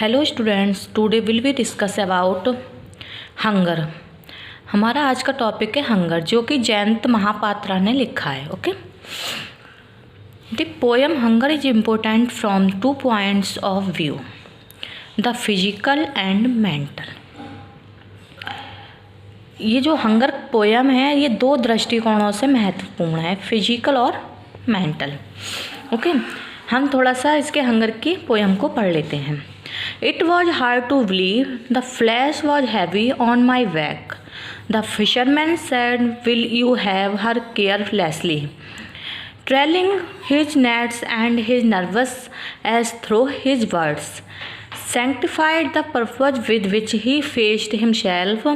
Hello students, today will be discuss about hunger. हमारा आज का टॉपिक है हंगर, जो कि जयंत महापात्रा ने लिखा है। Okay, the poem hunger is important from 2 points of view, the physical and mental. ये जो हंगर पोएम है ये 2 दृष्टिकोणों से महत्वपूर्ण है, फिजिकल और मेंटल। ओके, हम थोड़ा सा इसके हंगर की पोएम को पढ़ लेते हैं। It was hard to believe, the flesh was heavy on my back. The fisherman said, will you have her carelessly, trailing his nets, and his nervous as through his words sanctified the purpose with which he faced himself.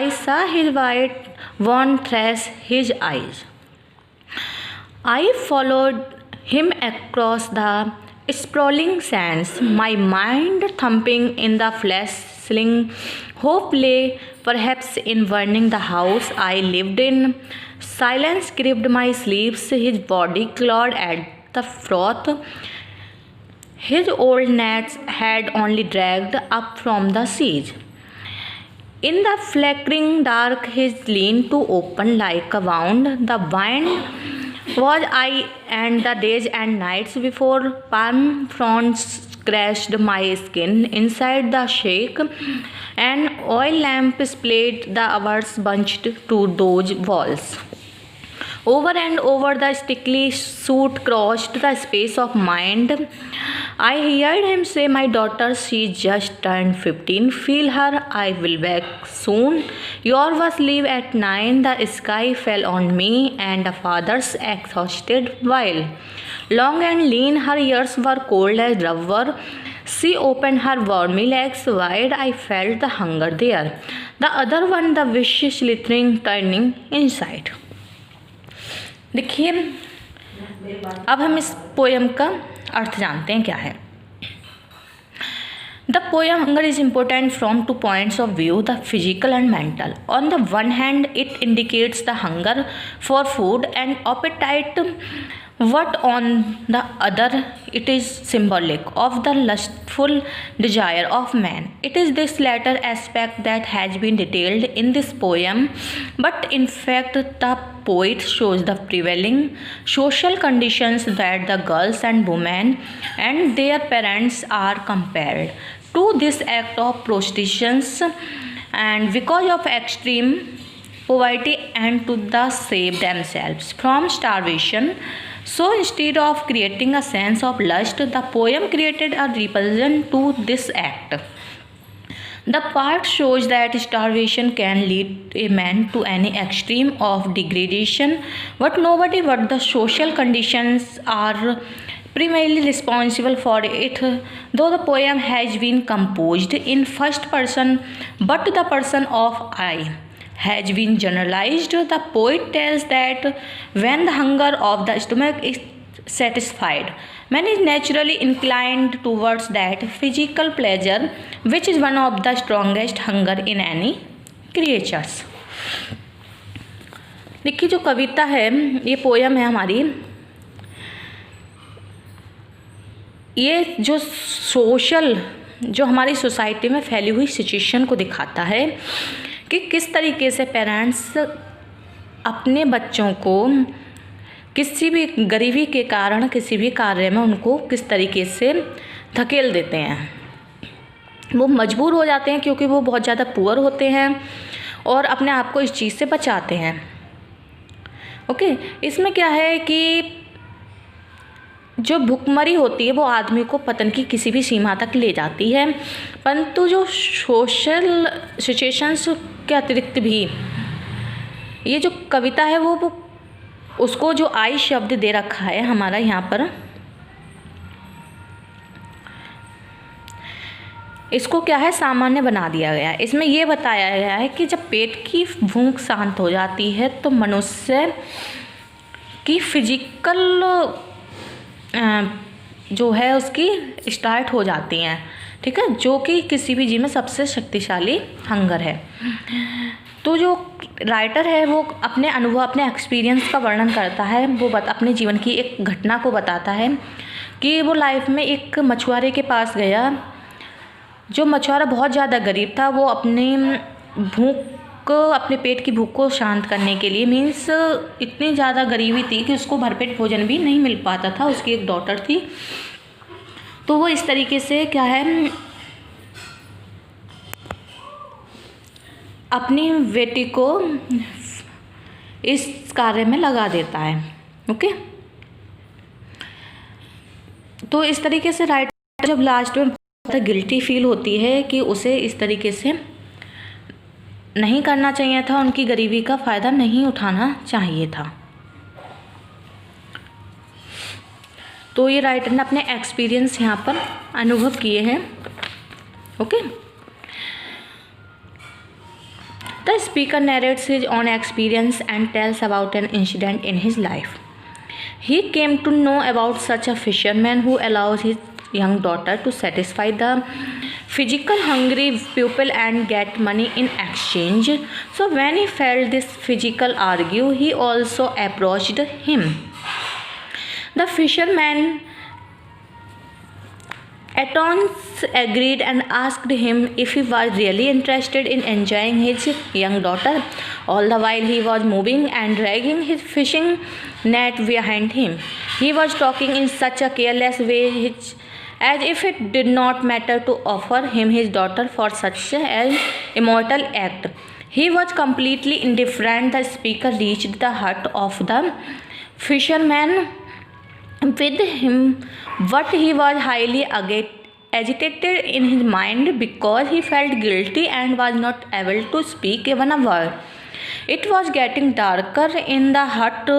I saw his white one thrash his eyes. I followed him across the sprawling sands, my mind thumping in the flesh sling. Hope lay perhaps in burning the house I lived in. Silence gripped my sleeps, his body clawed at the froth his old nets had only dragged up from the seas. In the flickering dark his lean to open like a wound. The wind was I, and the days and nights before palm fronds scratched my skin inside the shake. An oil lamp splayed the hours bunched to those walls. Over and over the sticky suit crossed the space of mind. I heard him say, my daughter, she just turned 15. Feel her, I will back soon. Your was leave at 9. The sky fell on me, and the father's exhausted while. Long and lean, her ears were cold as rubber. She opened her wormy legs wide. I felt the hunger there. The other one, the wish slithering, turning inside. देखिए, अब हम इस poem का अर्थ जानते हैं क्या है। The poem hunger is important from 2 points of view, the physical and mental. On the one hand it indicates the hunger for food and appetite, but on the other it is symbolic of the lustful desire of man. It is this latter aspect that has been detailed in this poem, but in fact the poet shows the prevailing social conditions that the girls and women and their parents are compelled to this act of prostitution, and because of extreme poverty, and to thus save themselves from starvation. So instead of creating a sense of lust, the poem created a repulsion to this act. The part shows that starvation can lead a man to any extreme of degradation, but nobody but the social conditions are primarily responsible for it. Though the poem has been composed in first person, but the person of I has been generalized. The poet tells that when the hunger of the stomach is satisfied, man is naturally inclined towards that physical pleasure, which is one of the strongest hunger in any creatures. देखिए, जो कविता है, ये poem है हमारी, ये जो social, जो हमारी सोसाइटी में फैली हुई सिचुएशन को दिखाता है कि किस तरीके से पेरेंट्स अपने बच्चों को किसी भी गरीबी के कारण किसी भी कार्य में उनको किस तरीके से धकेल देते हैं। वो मजबूर हो जाते हैं क्योंकि वो बहुत ज़्यादा पुअर होते हैं और अपने आप को इस चीज़ से बचाते हैं। ओके, इसमें क्या है कि जो भुखमरी होती है वो आदमी को पतन की किसी भी सीमा तक ले जाती है, परंतु जो सोशल सिचुएशंस के अतिरिक्त भी ये जो कविता है वो उसको जो आई शब्द दे रखा है हमारा यहाँ पर, इसको क्या है, सामान्य बना दिया गया है। इसमें ये बताया गया है कि जब पेट की भूख शांत हो जाती है तो मनुष्य की फिजिकल जो है उसकी स्टार्ट हो जाती हैं, ठीक है, जो कि किसी भी जीव में सबसे शक्तिशाली हंगर है। तो जो राइटर है वो अपने अनुभव, अपने एक्सपीरियंस का वर्णन करता है। वो अपने जीवन की एक घटना को बताता है कि वो लाइफ में एक मछुआरे के पास गया जो मछुआरा बहुत ज़्यादा गरीब था, वो अपने पेट की भूख को शांत करने के लिए, मीन्स इतनी ज़्यादा गरीबी थी कि उसको भरपेट भोजन भी नहीं मिल पाता था। उसकी एक डॉटर थी, तो वो इस तरीके से क्या है, अपनी बेटी को इस कार्य में लगा देता है। ओके, तो इस तरीके से राइटर जब लास्ट में बहुत गिल्टी फील होती है कि उसे इस तरीके से नहीं करना चाहिए था, उनकी गरीबी का फ़ायदा नहीं उठाना चाहिए था। तो ये राइटर ने अपने एक्सपीरियंस यहाँ पर अनुभव किए हैं। Okay, the speaker narrates his own experience and tells about an incident in his life. He came to know about such a fisherman who allows his young daughter to satisfy the physical hungry pupil and get money in exchange. So when he felt this physical urge, he also approached him. The fisherman at once agreed and asked him if he was really interested in enjoying his young daughter. All the while he was moving and dragging his fishing net behind him. He was talking in such a careless way as if it did not matter to offer him his daughter for such an immortal act. He was completely indifferent. The speaker reached the hut of the fisherman with him, but he was highly agitated in his mind because he felt guilty and was not able to speak even a word. It was getting darker in the hut.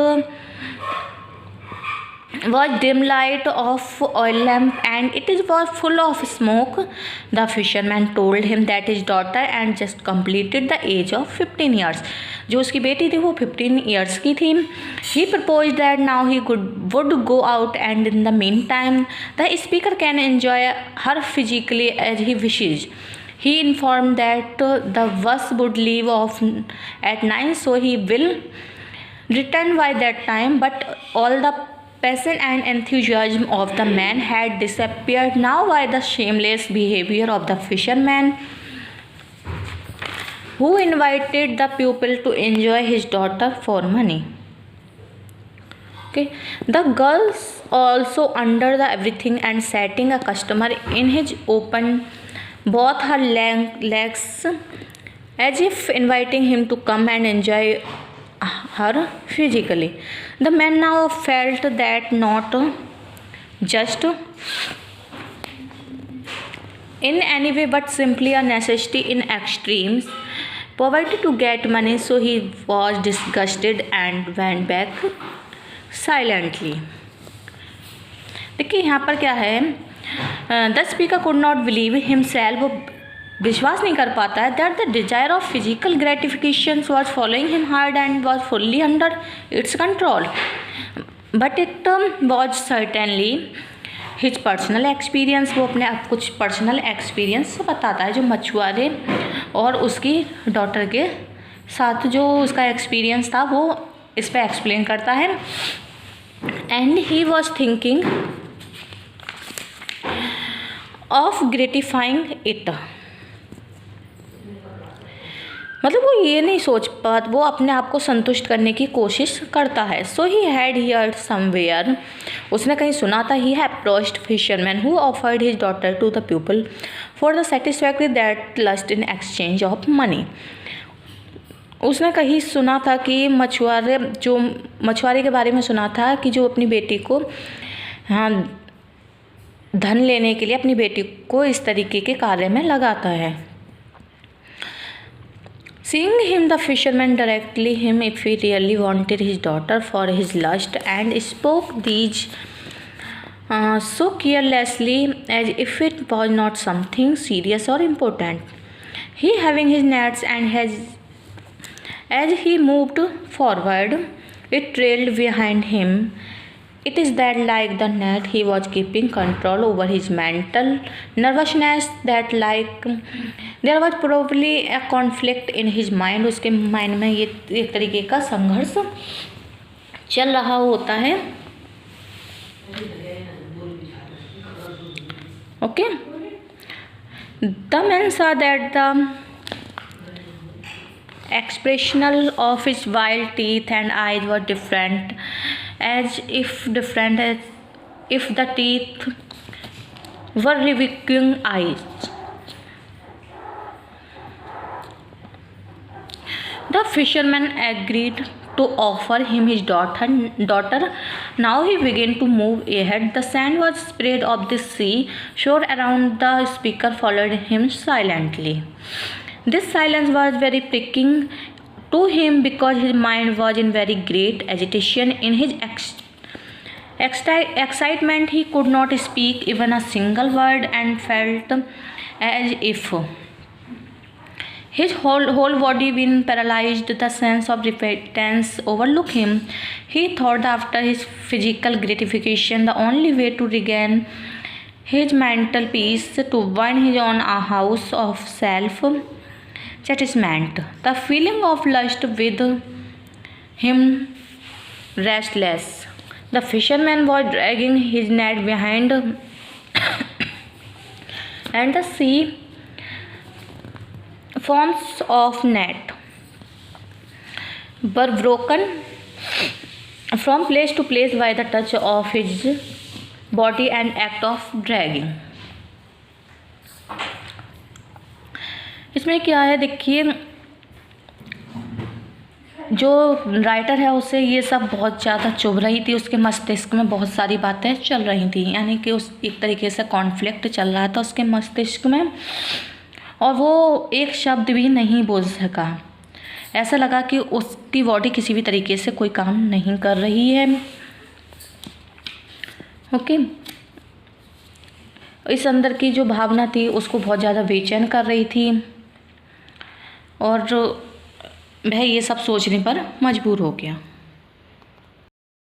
Was dim light of oil lamp and it was full of smoke. The fisherman told him that his daughter and just completed the age of 15 years. जो उसकी बेटी थी वो 15 years की थी. He proposed that now he would go out and in the meantime the speaker can enjoy her physically as he wishes. He informed that the bus would leave off at 9, so he will return by that time. But all the passion and enthusiasm of the man had disappeared now by the shameless behavior of the fisherman, who invited the pupil to enjoy his daughter for money. Okay, the girls also under the everything and setting a customer in his open both her legs as if inviting him to come and enjoy her physically. The man now felt that not just in any way but simply a necessity in extremes poverty to get money, so he was disgusted and went back silently. देखिए यहाँ पर क्या है, the speaker could not believe himself, वो विश्वास नहीं कर पाता है that the desire of physical gratification was following him hard and was fully under its control, but it was certainly his personal experience. वो अपने आप कुछ पर्सनल एक्सपीरियंस बताता है जो मछुआरे और उसकी डॉटर के साथ जो उसका एक्सपीरियंस था वो इस पर एक्सप्लेन करता है. And he was thinking of gratifying it, मतलब वो ये नहीं सोच पाता, वो अपने आप को संतुष्ट करने की कोशिश करता है. So he had heard somewhere, उसने कहीं सुना था. He approached fisherman who offered his daughter to the people for the satisfactory that lust in exchange of money. उसने कहीं सुना था कि मछुआरे के बारे में सुना था कि जो अपनी बेटी को धन लेने के लिए अपनी बेटी को इस तरीके के कार्य में लगाता है. Seeing him, the fisherman directed him if he really wanted his daughter for his lust and spoke these so carelessly as if it was not something serious or important. He having his nets and as he moved forward, it trailed behind him. It is that like the net he was keeping control over his mental nervousness, that like there was probably a conflict in his mind. उसके mind में ये एक तरीके का संघर्ष चल रहा होता है. Okay, the man saw that the expression of his wild teeth and eyes were different, as if the teeth were revealing eyes. The fisherman agreed to offer him his daughter. Now he began to move ahead. The sand was spread of the sea shore around. The speaker followed him silently. This silence was very pricking to him because his mind was in very great agitation. In his excitement, he could not speak even a single word and felt as if his whole body been paralyzed. The sense of repentance overtook him. He thought after his physical gratification, the only way to regain his mental peace to bind his own house of self-satisfaction. The feeling of lust with him restless. The fisherman was dragging his net behind, and the sea forms of net were broken from place to place by the touch of his body and act of dragging. इसमें क्या है देखिए, जो writer है उसे ये सब बहुत ज़्यादा चुभ रही थी, उसके मस्तिष्क में बहुत सारी बातें चल रही थी, यानी कि उस एक तरीके से कॉन्फ्लिक्ट चल रहा था उसके मस्तिष्क में, और वो एक शब्द भी नहीं बोल सका। ऐसा लगा कि उसकी बॉडी किसी भी तरीके से कोई काम नहीं कर रही है। ओके, इस अंदर की जो भावना थी उसको बहुत ज़्यादा बेचैन कर रही थी, और वह ये सब सोचने पर मजबूर हो गया।